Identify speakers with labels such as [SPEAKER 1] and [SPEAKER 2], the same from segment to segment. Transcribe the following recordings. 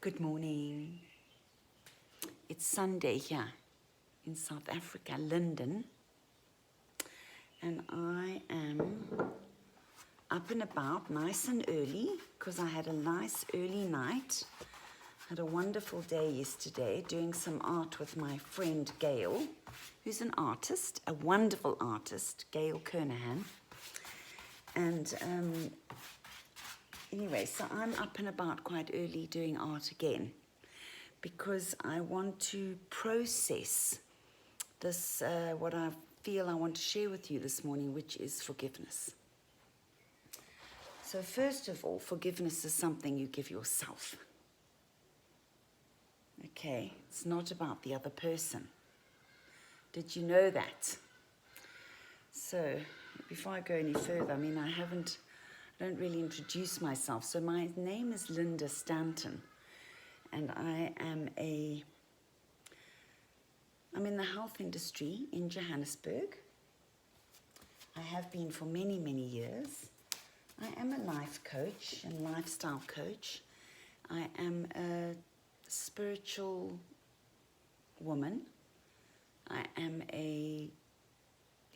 [SPEAKER 1] Good morning. It's Sunday here in South Africa, London, and I am up and about nice and early because I had a nice early night. Had a wonderful day yesterday doing some art with my friend Gail, who's an artist, a wonderful artist, Gail Kernahan. And anyway, so I'm up and about quite early doing art again because I want to process this, what I feel I want to share with you this morning, which is forgiveness. So first of all, forgiveness is something you give yourself. Okay, it's not about the other person. Did you know that? So before I go any further, I don't really introduce myself. So my name is Linda Stanton, and I'm in the health industry in Johannesburg. I have been for many, many years. I am a life coach and lifestyle coach. I am a spiritual woman. I am you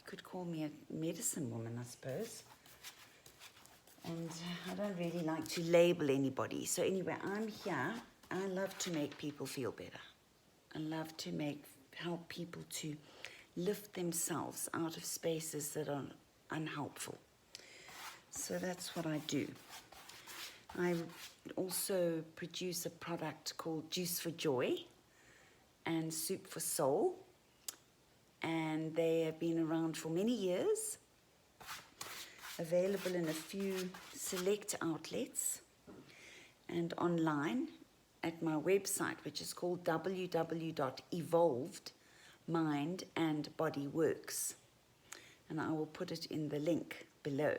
[SPEAKER 1] could call me a medicine woman, I suppose. And I don't really like to label anybody. So anyway, I'm here. I love to make people feel better. I love to help people to lift themselves out of spaces that are unhelpful. So that's what I do. I also produce a product called Juice for Joy and Soup for Soul. And they have been around for many years. Available in a few select outlets and online at my website, which is called www.evolvedmindandbodyworks. And I will put it in the link below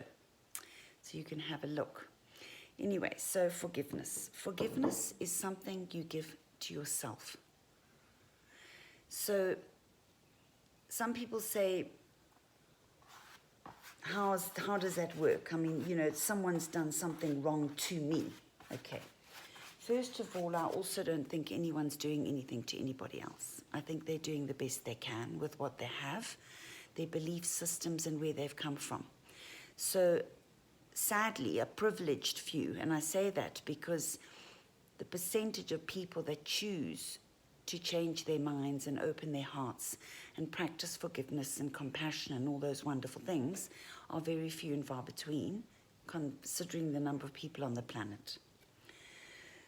[SPEAKER 1] so you can have a look. Anyway, so forgiveness. Forgiveness is something you give to yourself. So some people say, how does that work? Someone's done something wrong to me. Okay. First of all, I also don't think anyone's doing anything to anybody else. I think they're doing the best they can with what they have, their belief systems and where they've come from. So sadly, a privileged few, and I say that because the percentage of people that choose to change their minds and open their hearts and practice forgiveness and compassion and all those wonderful things are very few and far between, considering the number of people on the planet.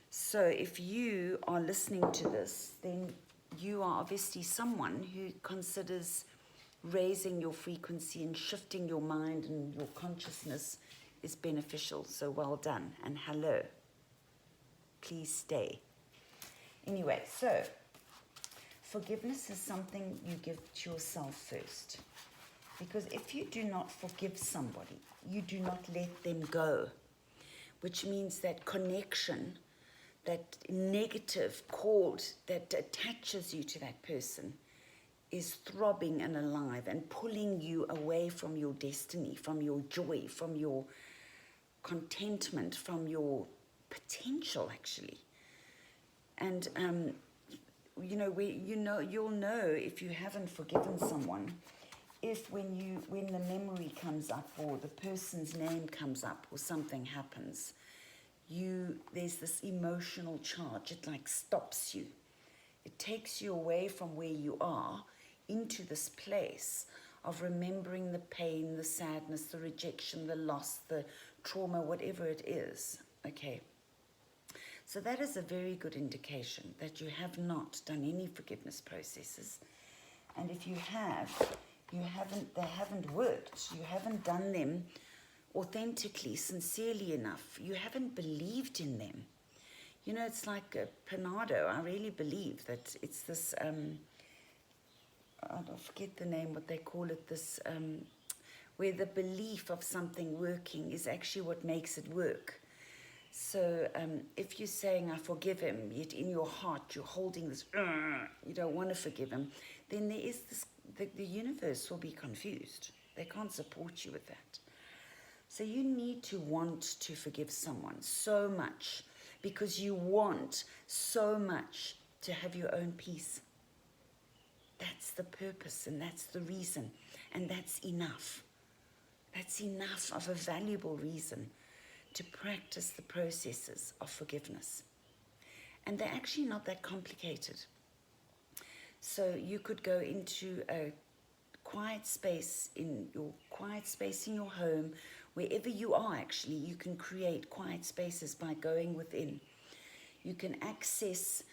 [SPEAKER 1] So if you are listening to this, then you are obviously someone who considers raising your frequency and shifting your mind and your consciousness is beneficial. So well done and hello. Please stay. Anyway, so forgiveness is something you give to yourself first. Because if you do not forgive somebody, you do not let them go, which means that connection, that negative cord that attaches you to that person is throbbing and alive and pulling you away from your destiny, from your joy, from your contentment, from your potential, actually. And you'll know if you haven't forgiven someone, if when the memory comes up or the person's name comes up or something happens, there's this emotional charge. It like stops you. It takes you away from where you are into this place of remembering the pain, the sadness, the rejection, the loss, the trauma, whatever it is. Okay. So that is a very good indication that you have not done any forgiveness processes. And if you have, they haven't worked. You haven't done them authentically, sincerely enough. You haven't believed in them. It's like a Panado. I really believe that it's this, I forget the name, what they call it, this, where the belief of something working is actually what makes it work. So if you're saying, I forgive him, yet in your heart you're holding this, you don't want to forgive him, then there is this, the universe will be confused. They can't support you with that. So you need to want to forgive someone so much because you want so much to have your own peace. That's the purpose, and that's the reason, and that's enough. That's enough of a valuable reason to practice the processes of forgiveness. And they're actually not that complicated. So you could go into a quiet space in your home, wherever you are. Actually, you can create quiet spaces by going within. You can access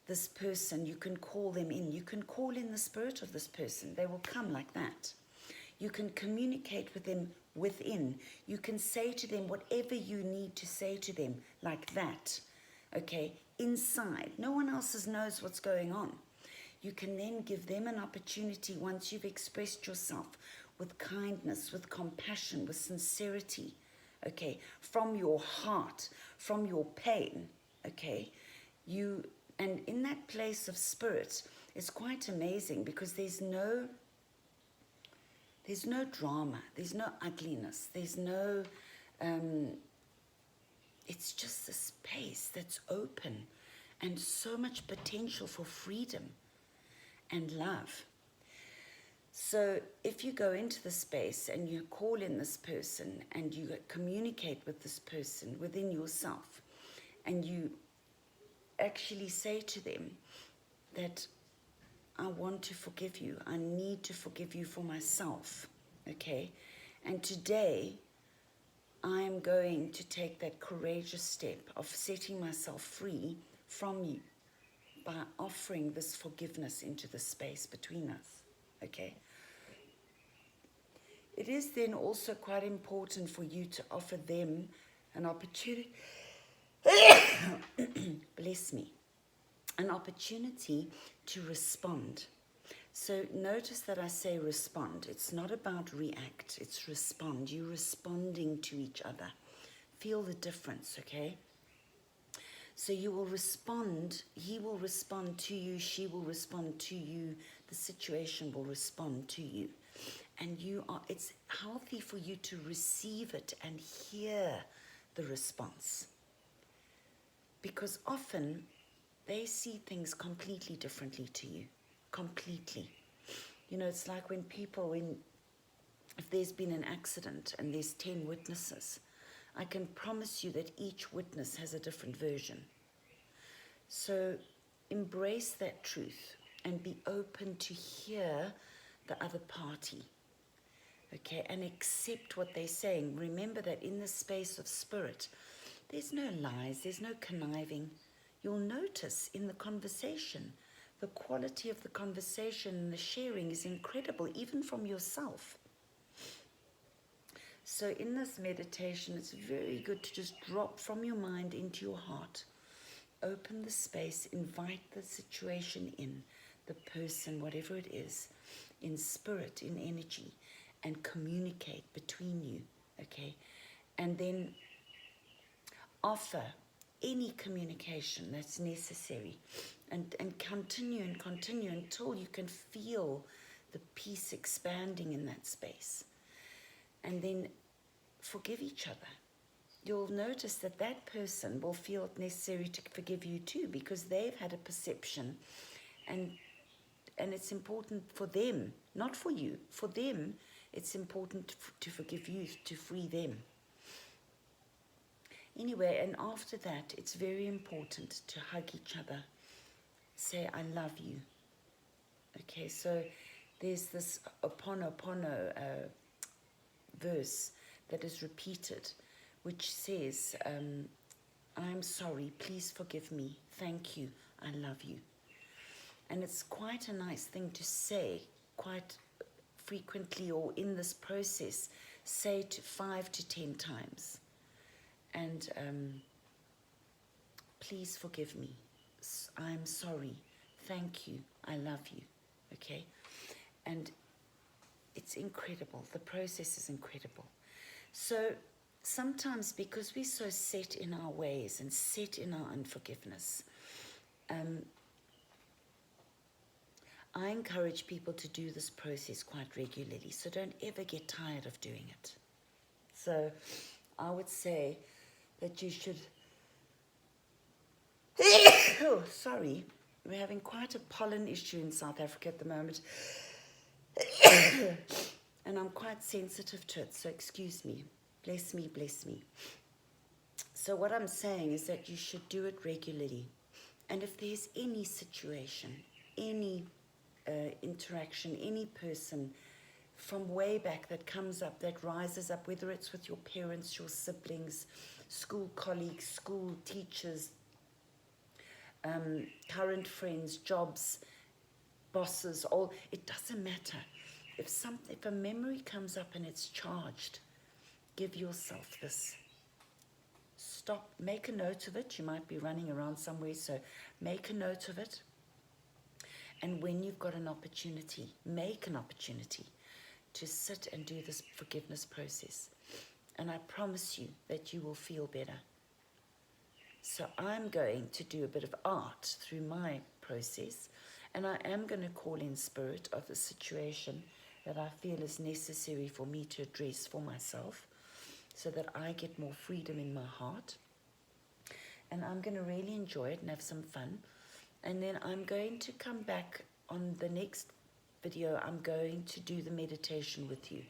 [SPEAKER 1] this person, you can call them in, you can call in the spirit of this person. They will come like that. You can communicate with them within. You can say to them whatever you need to say to them like that, okay, inside. No one else knows what's going on. You can then give them an opportunity, once you've expressed yourself with kindness, with compassion, with sincerity, okay, from your heart, from your pain, okay, and in that place of spirit, it's quite amazing, because there's no drama, there's no ugliness, there's no, it's just a space that's open, and so much potential for freedom and love. So if you go into the space and you call in this person and you communicate with this person within yourself, and you actually say to them that I want to forgive you, I need to forgive you for myself, okay? And today I am going to take that courageous step of setting myself free from you by offering this forgiveness into the space between us, okay? It is then also quite important for you to offer them an opportunity, bless me, an opportunity to respond. So notice that I say respond. It's not about react, it's respond. You're responding to each other. Feel the difference, okay? So you will respond, he will respond to you, she will respond to you, the situation will respond to you. And it's healthy for you to receive it and hear the response. Because often they see things completely differently to you, completely. You know, it's like when people, if there's been an accident and there's 10 witnesses, I can promise you that each witness has a different version. So embrace that truth and be open to hear the other party, okay, and accept what they're saying. Remember that in the space of spirit, there's no lies, there's no conniving. You'll notice in the conversation, the quality of the conversation and the sharing is incredible, even from yourself. So in this meditation, it's very good to just drop from your mind into your heart. Open the space, invite the situation in, the person, whatever it is, in spirit, in energy, and communicate between you, okay? And then offer any communication that's necessary, and continue until you can feel the peace expanding in that space. And then forgive each other. You'll notice that that person will feel it necessary to forgive you too, because they've had a perception, and it's important for them, not for you. For them, it's important to forgive you, to free them. Anyway, and after that, it's very important to hug each other. Say, I love you. Okay, so there's this Ho'oponopono verse that is repeated, which says, I'm sorry, please forgive me, thank you, I love you. And it's quite a nice thing to say quite frequently, or in this process, say to 5 to 10 times. And please forgive me, I'm sorry, thank you, I love you, okay? And it's incredible, the process is incredible. So sometimes, because we're so set in our ways and set in our unforgiveness, I encourage people to do this process quite regularly, so don't ever get tired of doing it. So I would say that you should Oh, sorry. We're having quite a pollen issue in South Africa at the moment. And I'm quite sensitive to it, so excuse me. Bless me, bless me. So what I'm saying is that you should do it regularly. And if there's any situation, any interaction, any person from way back that comes up, that rises up, whether it's with your parents, your siblings, school colleagues, school teachers, current friends, jobs, bosses, all, it doesn't matter. If a memory comes up and it's charged, give yourself this. Stop, make a note of it. You might be running around somewhere, so make a note of it. And when you've got an opportunity, make an opportunity to sit and do this forgiveness process. And I promise you that you will feel better. So I'm going to do a bit of art through my process, and I am going to call in spirit of the situation that I feel is necessary for me to address for myself, so that I get more freedom in my heart. And I'm going to really enjoy it and have some fun. And then I'm going to come back on the next video. I'm going to do the meditation with you.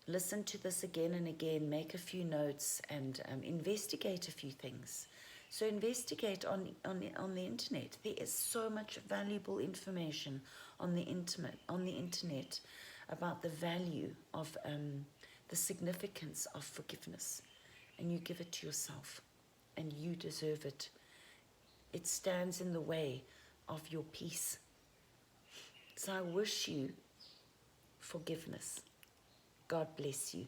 [SPEAKER 1] Listen to this again and again, make a few notes, and investigate a few things. So investigate on the internet. There is so much valuable information on the internet about the value of the significance of forgiveness. And you give it to yourself, and you deserve it. It stands in the way of your peace. So I wish you forgiveness. God bless you.